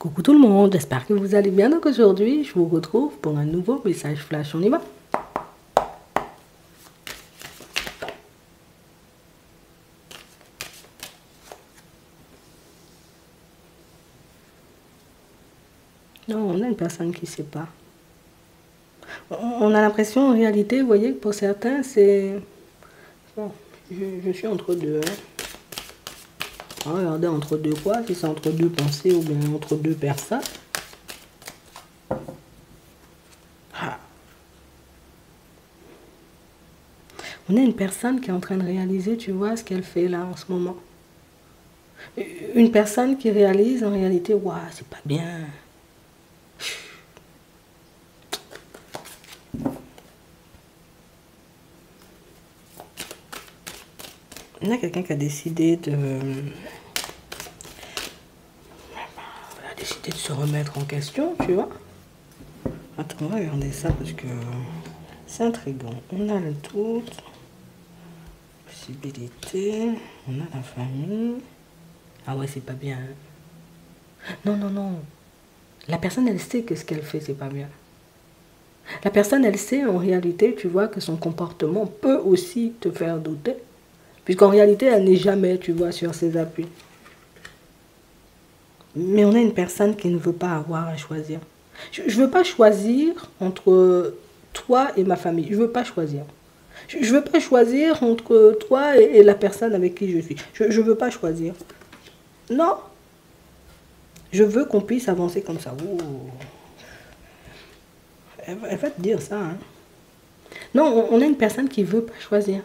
Coucou tout le monde, j'espère que vous allez bien. Donc aujourd'hui, je vous retrouve pour un nouveau message flash. On y va? Non, on a une personne qui ne sait pas. On a l'impression, en réalité, vous voyez, que pour certains, c'est... Bon, je suis entre deux. Regardez, entre deux quoi? Si c'est entre deux pensées ou bien entre deux personnes. On a une personne qui est en train de réaliser, tu vois, ce qu'elle fait là en ce moment. Une personne qui réalise en réalité, waouh, c'est pas bien. Il y a quelqu'un qui a décidé de... de se remettre en question, tu vois. Attends, on va regarder ça parce que c'est intriguant. On a le tout. Possibilité. On a la famille. Ah ouais, c'est pas bien. Non, non, non. La personne, elle sait que ce qu'elle fait, c'est pas bien. La personne, elle sait en réalité, tu vois, que son comportement peut aussi te faire douter. Puisqu'en réalité, elle n'est jamais, tu vois, sur ses appuis. Mais on a une personne qui ne veut pas avoir à choisir. Je ne veux pas choisir entre toi et ma famille. Je ne veux pas choisir. Je ne veux pas choisir entre toi et la personne avec qui je suis. Je ne veux pas choisir. Non. Je veux qu'on puisse avancer comme ça. Oh. Elle va te dire ça. Hein. Non, on a une personne qui ne veut pas choisir.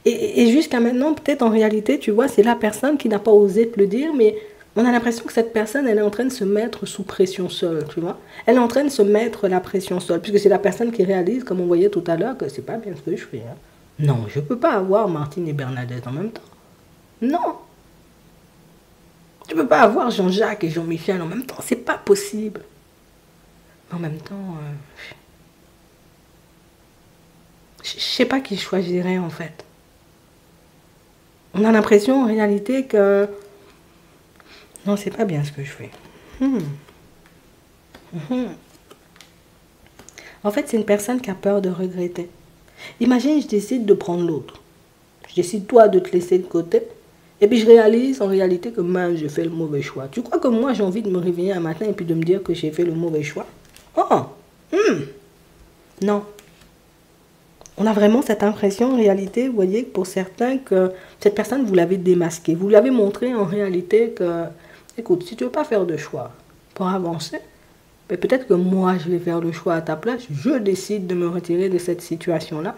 Et jusqu'à maintenant, peut-être en réalité, tu vois, c'est la personne qui n'a pas osé te le dire, mais on a l'impression que cette personne, elle est en train de se mettre sous pression seule, tu vois. Elle est en train de se mettre la pression seule, puisque c'est la personne qui réalise, comme on voyait tout à l'heure, que c'est pas bien ce que je fais. Hein. Non, je ne peux pas avoir Martine et Bernadette en même temps. Non. Tu ne peux pas avoir Jean-Jacques et Jean-Michel en même temps. C'est pas possible. En même temps, je ne sais pas qui choisirait en fait. On a l'impression en réalité que non, c'est pas bien ce que je fais. En fait, c'est une personne qui a peur de regretter. Imagine, je décide de prendre l'autre. Je décide toi de te laisser de côté. Et puis je réalise en réalité que moi, j'ai fait le mauvais choix. Tu crois que moi, j'ai envie de me réveiller un matin et puis de me dire que j'ai fait le mauvais choix? Non. On a vraiment cette impression en réalité, vous voyez, pour certains, que cette personne, vous l'avez démasquée. Vous l'avez montré en réalité que, écoute, si tu ne veux pas faire de choix pour avancer, mais peut-être que moi, je vais faire le choix à ta place. Je décide de me retirer de cette situation-là.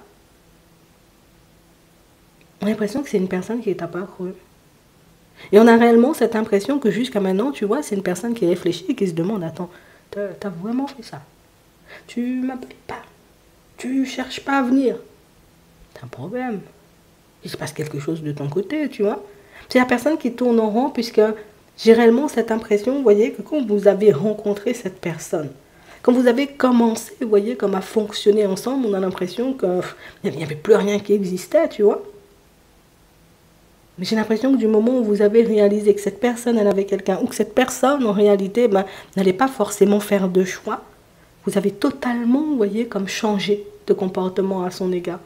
On a l'impression que c'est une personne qui t'a pas cru. Et on a réellement cette impression que jusqu'à maintenant, tu vois, c'est une personne qui réfléchit et qui se demande, attends, t'as vraiment fait ça? Tu m'appelles pas? Tu cherches pas à venir? T'as un problème. Il se passe quelque chose de ton côté, tu vois. C'est la personne qui tourne en rond puisque j'ai réellement cette impression, vous voyez, que quand vous avez rencontré cette personne, quand vous avez commencé, vous voyez, comme à fonctionner ensemble, on a l'impression qu'il n'y avait plus rien qui existait, tu vois. Mais j'ai l'impression que du moment où vous avez réalisé que cette personne, elle avait quelqu'un, ou que cette personne, en réalité, n'allait pas forcément faire de choix, vous avez totalement, vous voyez, comme changé de comportement à son égard.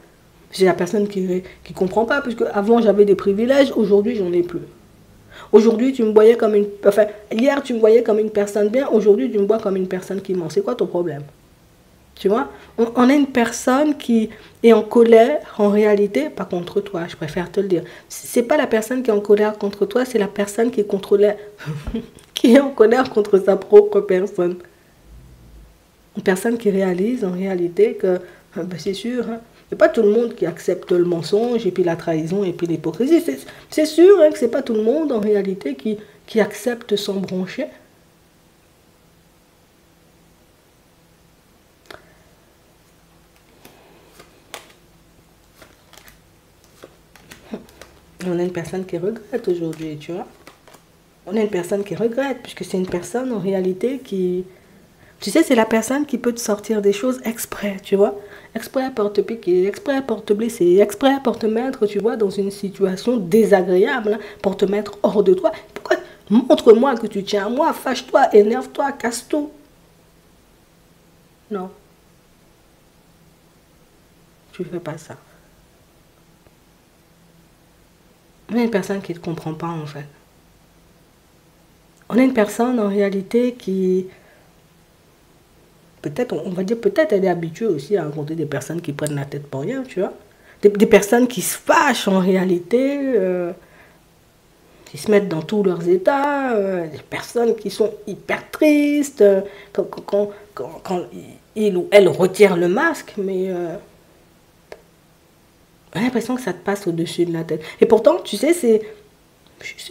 C'est la personne qui ne comprend pas, puisque avant j'avais des privilèges, aujourd'hui j'en ai plus. Aujourd'hui tu me voyais comme une... Enfin, hier tu me voyais comme une personne bien, aujourd'hui tu me vois comme une personne qui ment. C'est quoi ton problème? Tu vois, on a une personne qui est en colère, en réalité, pas contre toi, je préfère te le dire. C'est pas la personne qui est en colère contre toi, c'est la personne qui est, qui est en colère contre sa propre personne. Une personne qui réalise en réalité que, ben c'est sûr, hein, il n'y a pas tout le monde qui accepte le mensonge et puis la trahison et puis l'hypocrisie. C'est sûr hein, que ce n'est pas tout le monde en réalité qui accepte s'embrancher. On a une personne qui regrette aujourd'hui, tu vois. On a une personne qui regrette, puisque c'est une personne en réalité qui... Tu sais, c'est la personne qui peut te sortir des choses exprès, tu vois. Exprès pour te piquer, exprès pour te blesser, exprès pour te mettre, tu vois, dans une situation désagréable, hein, pour te mettre hors de toi. Pourquoi? Montre-moi que tu tiens à moi, fâche-toi, énerve-toi, casse tout. Non, tu ne fais pas ça. On est une personne qui ne te comprend pas en fait. On est une personne en réalité qui, peut-être, on va dire, peut-être elle est habituée aussi à rencontrer des personnes qui prennent la tête pour rien, tu vois. Des personnes qui se fâchent en réalité, qui se mettent dans tous leurs états, des personnes qui sont hyper tristes, quand il ou elle retire le masque, mais on a l'impression que ça te passe au-dessus de la tête. Et pourtant, tu sais, c'est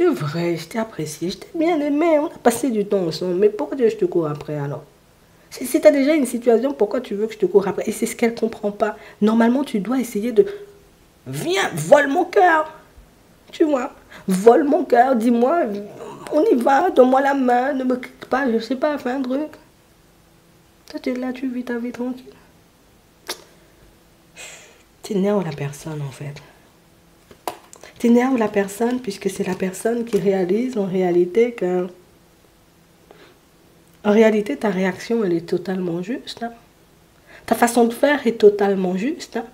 vrai, je t'ai apprécié, je t'ai bien aimé, on a passé du temps ensemble, mais pourquoi je te cours après alors? Si tu as déjà une situation, pourquoi tu veux que je te cours après? Et c'est ce qu'elle ne comprend pas. Normalement, tu dois essayer de... Viens, vole mon cœur. Tu vois, vole mon cœur, dis-moi, on y va, donne-moi la main, ne me quitte pas, je sais pas, fais un truc. Toi, tu es là, tu vis ta vie tranquille. T'énerves la personne, en fait. T'énerves la personne puisque c'est la personne qui réalise en réalité que... En réalité, ta réaction, elle est totalement juste. Hein. Ta façon de faire est totalement juste. Hein.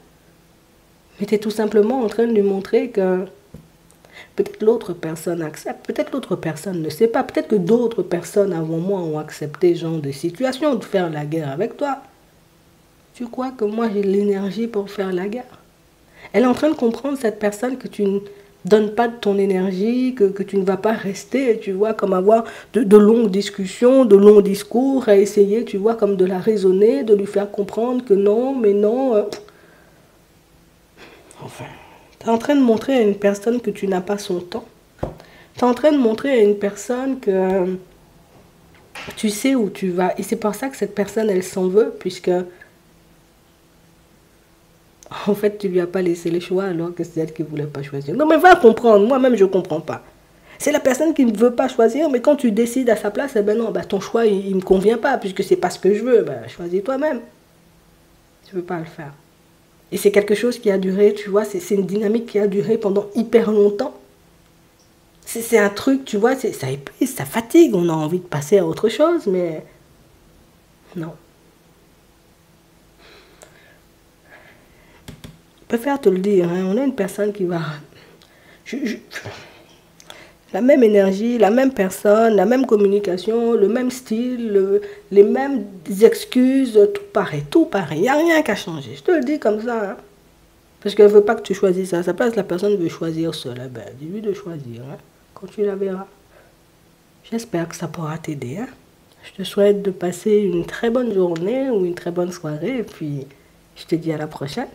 Mais tu es tout simplement en train de lui montrer que peut-être l'autre personne accepte, peut-être l'autre personne ne sait pas, peut-être que d'autres personnes avant moi ont accepté ce genre de situation, de faire la guerre avec toi. Tu crois que moi j'ai l'énergie pour faire la guerre? Elle est en train de comprendre, cette personne, que tu ne donnes pas de ton énergie, que tu ne vas pas rester, tu vois, comme avoir de longues discussions, de longs discours, à essayer, tu vois, comme de la raisonner, de lui faire comprendre que non, mais non. Enfin, tu es en train de montrer à une personne que tu n'as pas son temps. Tu es en train de montrer à une personne que tu sais où tu vas. Et c'est pour ça que cette personne, elle s'en veut, puisque en fait, tu lui as pas laissé le choix alors que c'est elle qui ne voulait pas choisir. Non, mais va comprendre. Moi-même, je ne comprends pas. C'est la personne qui ne veut pas choisir, mais quand tu décides à sa place, eh ben non, ben ton choix, il ne me convient pas, puisque c'est pas ce que je veux. Ben, choisis toi-même. Tu ne veux pas le faire. Et c'est quelque chose qui a duré, tu vois, c'est une dynamique qui a duré pendant hyper longtemps. C'est un truc, tu vois, ça épuise, ça fatigue, on a envie de passer à autre chose, mais non. Je préfère te le dire, hein, on a une personne qui va... la même énergie, la même personne, la même communication, le même style, les mêmes excuses, tout pareil, tout pareil. Il n'y a rien qu'à changer. Je te le dis comme ça. Hein. Parce qu'elle ne veut pas que tu choisisses à sa place, la personne veut choisir seule. Eh ben, dis-lui de choisir, hein, quand tu la verras. J'espère que ça pourra t'aider. Hein. Je te souhaite de passer une très bonne journée ou une très bonne soirée. Et puis, je te dis à la prochaine.